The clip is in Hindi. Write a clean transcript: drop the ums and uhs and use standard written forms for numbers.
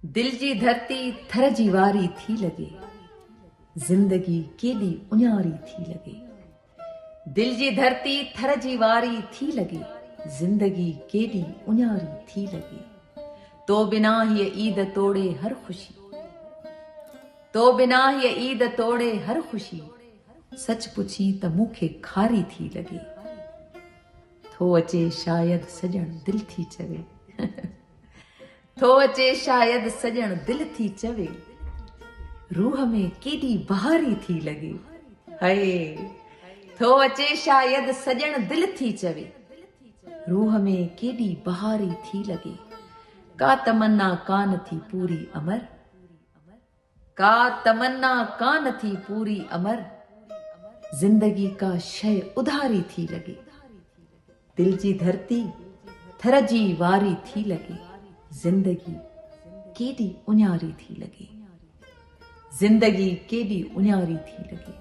दिल जी धरती थर जी वारी थी लगे, जिंदगी केडी उन्यारी थी लगे। दिल जी धरती थर जी वारी थी लगे, जिंदगी केडी उन्यारी थी लगे। तो बिना ये ईद तोड़े हर खुशी, तो बिना ये ईद तोड़े हर खुशी, सच पुछी त मूंखे खारी थी लगे। थो अचे शायद सजण दिल थी चवे थो अचे शायद सजण दिल थी चवे, रूह में केडी बहारी थी लगे। हाय थो अचे शायद सजण दिल थी चवे, रूह में केडी बहारी थी लगे। का तमन्ना कान थी पूरी अमर, का तमन्ना कान थी पूरी अमर, जिंदगी का शय उधारी थी लगे। दिल जी धरती थर जी वारी थी लगे, जिंदगी केडी उन्यारी थी लगे। जिंदगी केडी उन्यारी थी लगे।